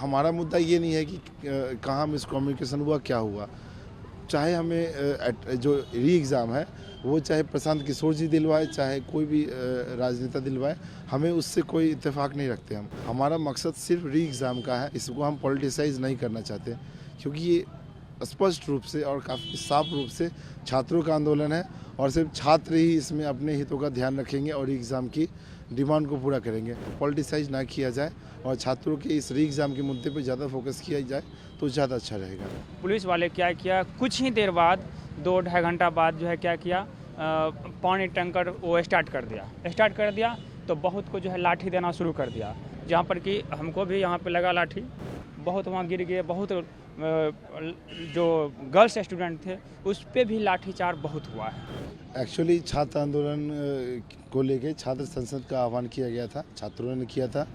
हमारा मुद्दा ये नहीं है कि कहाँ मिसकम्युनिकेशन हुआ, क्या हुआ। चाहे हमें जो री एग्ज़ाम है वो चाहे प्रशांत किशोर जी दिलवाए, चाहे कोई भी राजनेता दिलवाए, हमें उससे कोई इत्तेफाक नहीं रखते हम। हमारा मकसद सिर्फ री एग्ज़ाम का है, इसको हम पॉलिटिसाइज़ नहीं करना चाहते, क्योंकि ये स्पष्ट रूप से और काफ़ी साफ रूप से छात्रों का आंदोलन है और सिर्फ छात्र ही इसमें अपने हितों का ध्यान रखेंगे और एग्ज़ाम की डिमांड को पूरा करेंगे। पॉलिटिसाइज ना किया जाए और छात्रों के इस री एग्ज़ाम के मुद्दे पर ज़्यादा फोकस किया जाए तो ज़्यादा अच्छा रहेगा। पुलिस वाले क्या किया, कुछ ही देर बाद 2-2.5 घंटा बाद जो है क्या किया, पानी टैंकर वो स्टार्ट कर दिया तो बहुत को जो है लाठी देना शुरू कर दिया, जहाँ पर कि हमको भी यहाँ पे लगा लाठी, बहुत वहाँ गिर गए, बहुत जो गर्ल्स स्टूडेंट थे उस पर भी लाठीचार्ज बहुत हुआ है। एक्चुअली छात्र आंदोलन को लेके छात्र संसद का आह्वान किया गया था, छात्रों ने किया था,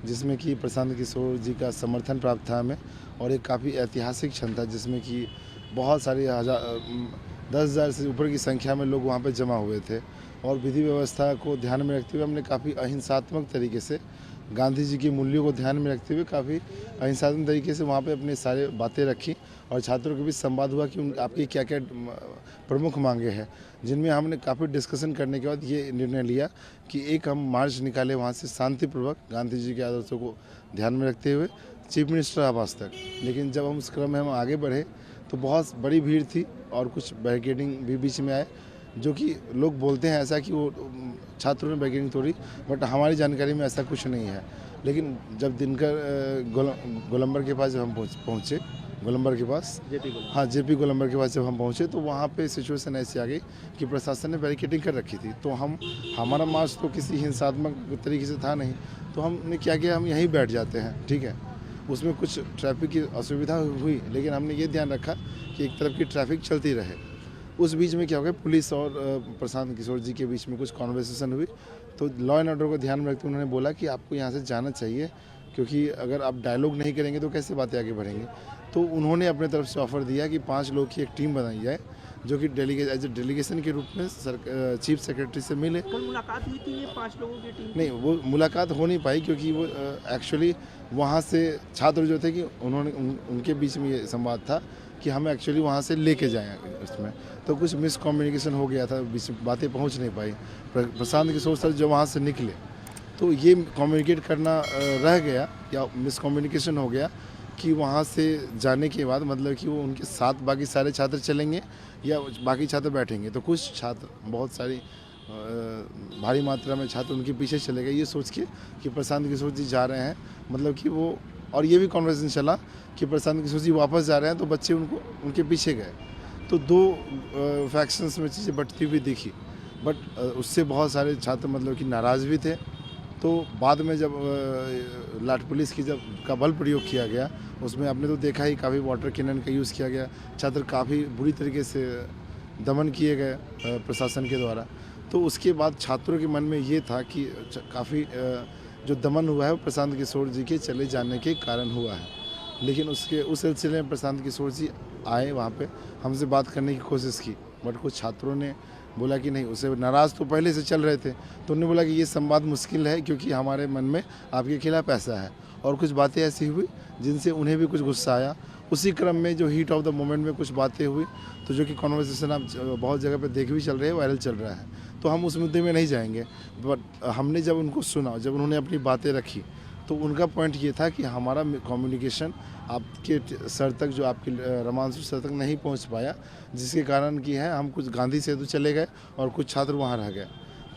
जिसमें कि प्रशांत किशोर जी का समर्थन प्राप्त था हमें, और एक काफ़ी ऐतिहासिक क्षण था जिसमें कि बहुत सारे 10,000 से ऊपर की संख्या में लोग वहाँ पर जमा हुए थे और विधि व्यवस्था को ध्यान में रखते हुए हमने काफ़ी अहिंसात्मक तरीके से, गांधी जी के मूल्यों को ध्यान में रखते हुए काफ़ी अहिंसात्मक तरीके से वहाँ पे अपने सारे बातें रखी और छात्रों के बीच संवाद हुआ कि आपकी क्या क्या प्रमुख मांगे हैं, जिनमें हमने काफ़ी डिस्कशन करने के बाद ये निर्णय लिया कि एक हम मार्च निकाले वहाँ से शांतिपूर्वक गांधी जी के आदर्शों को ध्यान में रखते हुए चीफ मिनिस्टर आवास तक। लेकिन जब हम उस क्रम में हम आगे बढ़े तो बहुत बड़ी भीड़ थी और कुछ बैरिकेडिंग भी बीच में आए, जो कि लोग बोलते हैं ऐसा कि वो छात्रों ने बैरिकेडिंग तोड़ी, बट हमारी जानकारी में ऐसा कुछ नहीं है। लेकिन जब दिनकर गोलंबर के पास जब हम पहुँचे, गोलंबर के पास जेपी गोलंबर के पास जब हम पहुँचे तो वहाँ पे सिचुएशन ऐसी आ गई कि प्रशासन ने बैरिकेडिंग कर रखी थी। तो हमारा मार्च तो किसी हिंसात्मक तरीके से था नहीं, तो हमने क्या किया, हम यहीं बैठ जाते हैं, ठीक है। उसमें कुछ ट्रैफिक की असुविधा हुई, लेकिन हमने ये ध्यान रखा कि एक तरफ की ट्रैफिक चलती रहे। उस बीच में क्या हो गया, पुलिस और प्रशांत किशोर जी के बीच में कुछ कॉन्वर्सेशन हुई, तो लॉ एंड ऑर्डर को ध्यान में रखते हुए उन्होंने बोला कि आपको यहाँ से जाना चाहिए, क्योंकि अगर आप डायलॉग नहीं करेंगे तो कैसे बातें आगे बढ़ेंगी। तो उन्होंने अपने तरफ से ऑफर दिया कि 5 लोग की एक टीम बनाई जाए, जो कि एज ए डेलीगेशन के रूप में चीफ सेक्रेटरी से मिले। कल मुलाकात हुई थी ये 5 लोगों की टीम? नहीं, वो मुलाकात हो नहीं पाई क्योंकि वो एक्चुअली वहाँ से छात्र जो थे कि उनके बीच में ये संवाद था कि हमें एक्चुअली वहाँ से लेके जाएं उसमें, तो कुछ मिसकम्युनिकेशन हो गया था, बीच बातें पहुँच नहीं पाई। प्रशांत किशोर सर जो वहाँ से निकले तो ये कम्युनिकेट करना रह गया या मिसकम्युनिकेशन हो गया कि वहाँ से जाने के बाद मतलब कि वो उनके साथ बाकी सारे छात्र चलेंगे या बाकी छात्र बैठेंगे। तो कुछ छात्र, बहुत सारी भारी मात्रा में छात्र उनके पीछे चले गए, ये सोच के कि प्रशांत किशोर जी जा रहे हैं, मतलब कि वो, और ये भी कॉन्वर्सेशन चला कि प्रशांत किशोर जी वापस जा रहे हैं, तो बच्चे उनके पीछे गए। तो 2 फैक्शंस में चीज़ें बढ़ती हुई दिखी, बट उससे बहुत सारे छात्र मतलब कि नाराज़ भी थे। तो बाद में जब लाठ पुलिस की का बल प्रयोग किया गया, उसमें आपने तो देखा ही, काफ़ी वाटर कैनन का यूज़ किया गया, छात्र काफ़ी बुरी तरीके से दमन किए गए प्रशासन के द्वारा। तो उसके बाद छात्रों के मन में ये था कि काफ़ी जो दमन हुआ है वो प्रशांत किशोर जी के चले जाने के कारण हुआ है। लेकिन उस सिलसिले में प्रशांत किशोर जी आए, वहाँ पे हमसे बात करने की कोशिश की, बट कुछ छात्रों ने बोला कि नहीं, उसे नाराज़ तो पहले से चल रहे थे, तो उन्होंने बोला कि ये संवाद मुश्किल है क्योंकि हमारे मन में आपके खिलाफ ऐसा है, और कुछ बातें ऐसी हुई जिनसे उन्हें भी कुछ गुस्सा आया। उसी क्रम में जो हीट ऑफ द मोमेंट में कुछ बातें हुई, तो जो कि कॉन्वर्सेशन आप बहुत जगह पे देख भी चल रहे हैं, वायरल चल रहा है, तो हम उस मुद्दे में नहीं जाएंगे। बट हमने जब उनको सुना, जब उन्होंने अपनी बातें रखी, तो उनका पॉइंट ये था कि हमारा कम्युनिकेशन आपके सर तक, जो आपके रमांशु सर तक नहीं पहुंच पाया, जिसके कारण कि है हम कुछ गांधी सेतु चले गए और कुछ छात्र वहां रह गए।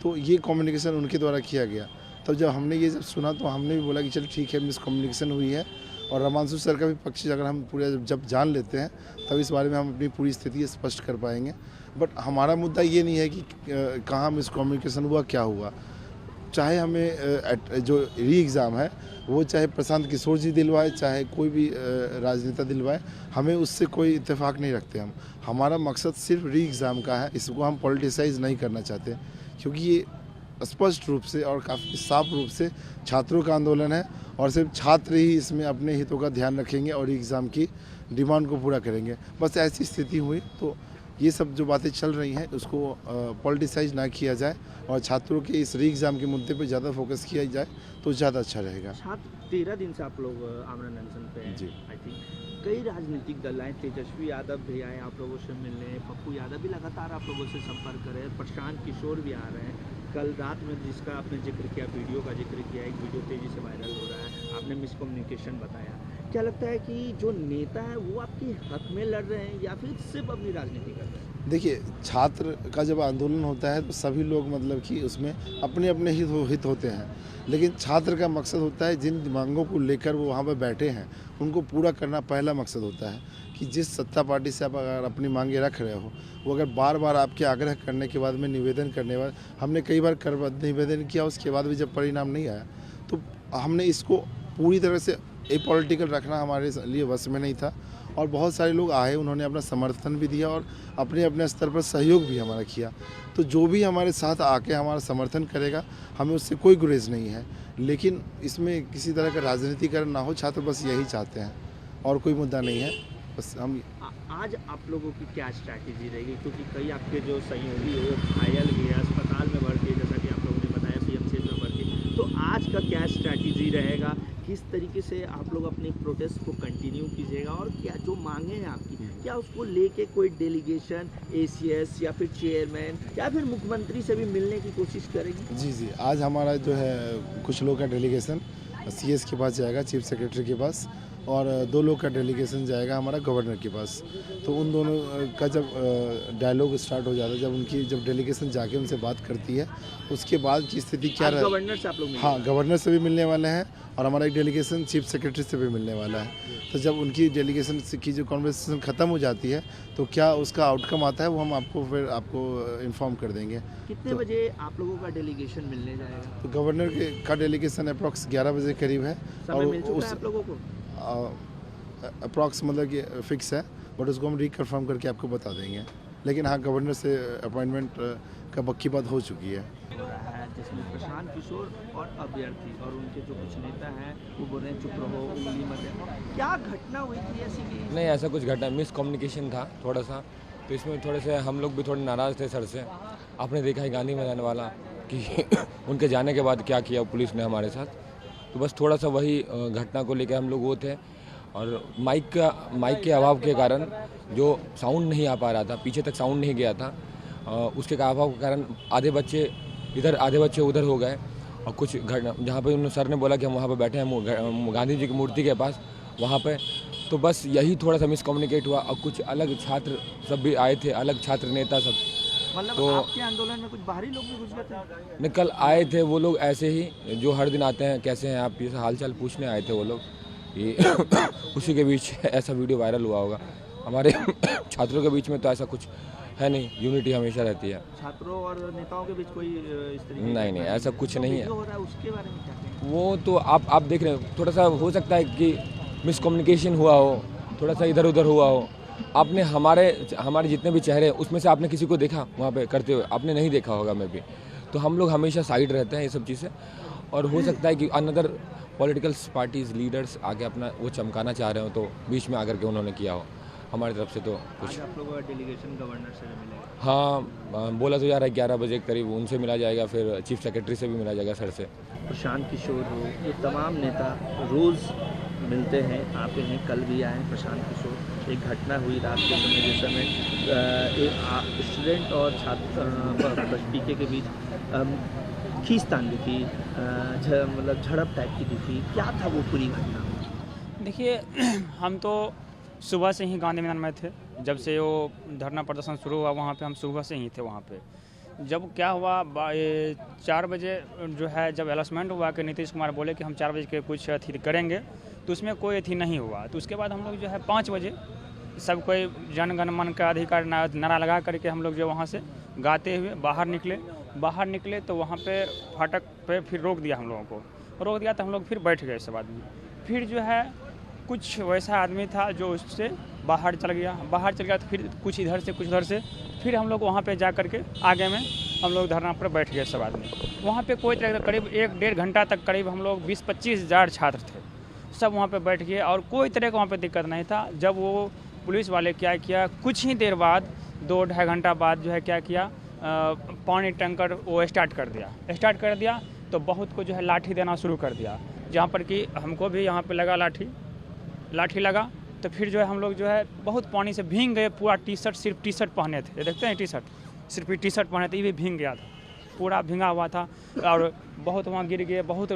तो ये कम्युनिकेशन उनके द्वारा किया गया। तब जब हमने ये जब सुना तो हमने भी बोला कि चल ठीक है, मिसकम्युनिकेशन हुई है, और रमांशु सर का भी पक्ष अगर हम पूरा जब जान लेते हैं तब इस बारे में हम अपनी पूरी स्थिति स्पष्ट कर पाएंगे। बट हमारा मुद्दा ये नहीं है कि कहाँ मिसकम्युनिकेशन हुआ, क्या हुआ। चाहे हमें जो री एग्ज़ाम है वो चाहे प्रशांत किशोर जी दिलवाए, चाहे कोई भी राजनेता दिलवाए, हमें उससे कोई इत्तेफाक नहीं रखते हम। हमारा मकसद सिर्फ री एग्ज़ाम का है, इसको हम पॉलिटिसाइज़ नहीं करना चाहते, क्योंकि ये स्पष्ट रूप से और काफ़ी साफ रूप से छात्रों का आंदोलन है और सिर्फ छात्र ही इसमें अपने हितों का ध्यान रखेंगे और एग्ज़ाम की डिमांड को पूरा करेंगे। बस ऐसी स्थिति हुई, तो ये सब जो बातें चल रही हैं उसको पॉलिटिसाइज ना किया जाए और छात्रों के इस री एग्ज़ाम के मुद्दे पर ज़्यादा फोकस किया जाए तो ज़्यादा अच्छा रहेगा। छात्र 13 दिन से आप लोग आमरण अनशन जी। आई थिंक कई राजनीतिक दल आए, तेजस्वी यादव भी आए आप लोगों से मिलने, पप्पू यादव भी लगातार आप लोगों से संपर्क कर रहे हैं, प्रशांत किशोर भी आ रहे हैं। कल रात में जिसका आपने जिक्र किया, वीडियो का जिक्र किया, एक वीडियो तेज़ी से वायरल हो रहा है, आपने मिसकम्युनिकेशन बताया। क्या लगता है कि जो नेता है वो आपके हक में लड़ रहे हैं या फिर सिर्फ अपनी राजनीति कर रहे हैं? देखिए, छात्र का जब आंदोलन होता है तो सभी लोग मतलब कि उसमें अपने अपने हित होते हैं, लेकिन छात्र का मकसद होता है जिन मांगों को लेकर वो वहाँ पर बैठे हैं उनको पूरा करना पहला मकसद होता है। कि जिस सत्ता पार्टी से आप अगर अपनी मांगे रख रहे हो, वो अगर बार बार आपके आग्रह करने के बाद में, निवेदन करने के बाद, हमने कई बार निवेदन किया, उसके बाद भी जब परिणाम नहीं आया तो हमने इसको पूरी तरह से एपॉलिटिकल रखना हमारे लिए वश में नहीं था। और बहुत सारे लोग आए, उन्होंने अपना समर्थन भी दिया और अपने अपने स्तर पर सहयोग भी हमारा किया। तो जो भी हमारे साथ आके हमारा समर्थन करेगा, हमें उससे कोई गुरेज नहीं है, लेकिन इसमें किसी तरह का राजनीतिकरण ना हो। छात्र बस यही चाहते हैं और कोई मुद्दा नहीं है। बस हम आज आप लोगों की क्या स्ट्रैटेजी रहेगी, क्योंकि कई आपके जो सहयोगी हो घायल भी है, अस्पताल में भर्ती, जैसा कि आप लोगों ने बताया पीएमसीएच में भर्ती, तो आज का क्या स्ट्रैटेजी रहेगा, किस तरीके से आप लोग अपनी प्रोटेस्ट को कंटिन्यू कीजिएगा और क्या जो मांगे हैं आपकी, क्या उसको लेके कोई डेलीगेशन एसीएस या फिर चेयरमैन या फिर मुख्यमंत्री से भी मिलने की कोशिश करेगी? जी, आज हमारा जो है कुछ लोग का डेलीगेशन सीएस के पास जाएगा, चीफ सेक्रेटरी के पास, और 2 लोग का डेलीगेशन जाएगा हमारा गवर्नर के पास। तो उन दोनों का जब डायलॉग स्टार्ट हो जाता है, जब उनकी डेलीगेशन जाके उनसे बात करती है, उसके बाद की स्थिति क्या रहे। गवर्नर से आप लोग हाँ, गवर्नर से भी मिलने वाले हैं और हमारा एक डेलीगेशन चीफ सेक्रेटरी से भी मिलने वाला है। तो जब उनकी डेलीगेशन की जो कॉन्वर्सेशन ख़त्म हो जाती है तो क्या उसका आउटकम आता है वो हम आपको इन्फॉर्म कर देंगे। कितने बजे आप लोगों का डेलीगेशन मिलने जाएगा? तो गवर्नर का डेलीगेशन अप्रॉक्स 11 बजे करीब है। समय मिल चुका है आप लोगों को? अप्रॉक्स मतलब कि फिक्स है, बट उसको हम रिकन्फर्म करके आपको बता देंगे। लेकिन हाँ, गवर्नर से अपॉइंटमेंट का पक्की बात हो चुकी है। हो रहा है जिसमें प्रशांत किशोर और अभ्यर्थी और उनके जो कुछ नेता हैं वो बोल रहे हैं चुप रहो, उंगली मत देखो। क्या घटना हुई थी ऐसी कि नहीं, ऐसा कुछ घटना मिसकम्युनिकेशन था थोड़ा सा, तो इसमें थोड़े से हम लोग भी थोड़े नाराज़ थे सर से। आपने देखा है गांधी मैदान वाला कि उनके जाने के बाद क्या किया पुलिस ने हमारे साथ, तो बस थोड़ा सा वही घटना को लेकर हम लोग वो थे। और माइक के अभाव के कारण जो साउंड नहीं आ पा रहा था, पीछे तक साउंड नहीं गया था, उसके अभाव के कारण आधे बच्चे इधर आधे बच्चे उधर हो गए। और कुछ घटना जहाँ पे उन्होंने सर ने बोला कि हम वहाँ पे बैठे हैं गांधी जी की मूर्ति के पास, वहाँ पे तो बस यही थोड़ा सा मिसकम्युनिकेट हुआ। और कुछ अलग छात्र सब भी आए थे, अलग छात्र नेता सब, मतलब तो आपके आंदोलन में कुछ बाहरी लोग भी घुस गए थे? निकल आए थे वो लोग ऐसे ही जो हर दिन आते हैं, कैसे हैं आप, ये हाल चाल पूछने आए थे वो लोग। ये उसी के बीच ऐसा वीडियो वायरल हुआ होगा। हमारे छात्रों के बीच में तो ऐसा कुछ है नहीं, यूनिटी हमेशा रहती है। छात्रों और नेताओं के बीच कोई इस तरीके नहीं, ऐसा कुछ नहीं है। जो हो रहा है उसके बारे में क्या कहेंगे? वो तो आप देख रहे हैं, थोड़ा सा हो सकता है कि मिसकम्युनिकेशन हुआ हो, थोड़ा सा इधर उधर हुआ हो। आपने हमारे जितने भी चेहरे उसमें से आपने किसी को देखा वहाँ पे करते हुए? आपने नहीं देखा होगा मैं भी। तो हम लोग हमेशा साइड रहते हैं ये सब चीज़ें। और हो सकता है कि अनदर पॉलिटिकल पार्टीज लीडर्स आके अपना वो चमकाना चाह रहे हो, तो बीच में आकर के उन्होंने किया हो। हमारी तरफ से तो कुछ आज आप लोगों का डेलीगेशन गवर्नर से भी मिलेगा? हाँ, बोला तो जा रहा है 11 बजे के करीब उनसे मिला जाएगा, फिर चीफ सेक्रेटरी से भी मिला जाएगा सर से। प्रशांत किशोर हो, ये तमाम नेता रोज़ मिलते हैं, आते हैं, कल भी आए प्रशांत किशोर। एक घटना हुई रात के समय, जिस समय एक स्टूडेंट और छात्र पीके के बीच खींचतान दिखी, मतलब झड़प टाइप की दिखी। क्या था वो पूरी घटना? देखिए, हम तो सुबह से ही गांधी मैदान में थे। जब से वो धरना प्रदर्शन शुरू हुआ वहाँ पे हम सुबह से ही थे वहाँ पे। जब क्या हुआ 4 बजे जो है, जब अनाउंसमेंट हुआ कि नीतीश कुमार बोले कि हम 4 बजे के कुछ अथी करेंगे, तो उसमें कोई अथी नहीं हुआ। तो उसके बाद हम लोग जो है 5 बजे सब कोई जन गण मन का अधिकार नारा लगा करके हम लोग जो वहाँ से गाते हुए बाहर निकले तो वहाँ पे फाटक पे फिर रोक दिया हम लोगों को। रोक दिया तो हम लोग फिर बैठ गए सब आदमी। फिर जो है कुछ वैसा आदमी था जो उससे बाहर चल गया तो फिर कुछ इधर से कुछ उधर से, फिर हम लोग वहाँ पे जा कर के आगे में हम लोग धरना पर बैठ गए सब आदमी। वहाँ पे कोई तरह करीब 1-1.5 घंटा तक करीब हम लोग 20-25 हज़ार छात्र थे, सब वहाँ पे बैठ गए और कोई तरह का वहाँ पे दिक्कत नहीं था। जब वो पुलिस वाले क्या किया, कुछ ही देर बाद 2-2.5 घंटा बाद जो है क्या किया, पानी टैंकर वो स्टार्ट कर दिया तो बहुत को जो है लाठी देना शुरू कर दिया, जहाँ पर कि हमको भी यहाँ पे लगा लाठी। लाठी लगा तो फिर जो है हम लोग जो है बहुत पानी से भीग गए, पूरा टी शर्ट, सिर्फ टी शर्ट पहने थे, ये देखते हैं टी शर्ट, सिर्फ टी शर्ट पहने थे, ये भी भीग गया था, पूरा भीगा हुआ था और बहुत वहाँ गिर गए। बहुत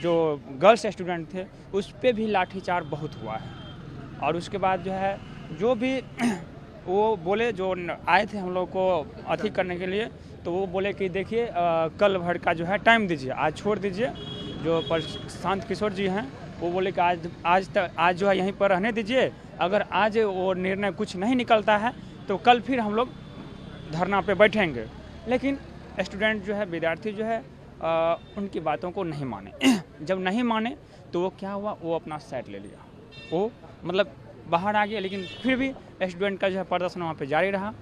जो गर्ल्स स्टूडेंट थे उस पर भी लाठीचार्ज बहुत हुआ है। और उसके बाद जो है जो भी वो बोले, जो आए थे हम लोग को अथी करने के लिए, तो वो बोले कि देखिए कल भर का जो है टाइम दीजिए, आज छोड़ दीजिए। जो प्रशांत किशोर जी हैं वो बोले कि आज जो है यहीं पर रहने दीजिए, अगर आज वो निर्णय कुछ नहीं निकलता है तो कल फिर हम लोग धरना पे बैठेंगे। लेकिन स्टूडेंट जो है, विद्यार्थी जो है उनकी बातों को नहीं माने। जब नहीं माने तो वो क्या हुआ, वो अपना साइड ले लिया, वो मतलब बाहर आ गया। लेकिन फिर भी स्टूडेंट का जो है प्रदर्शन वहाँ पे जारी रहा।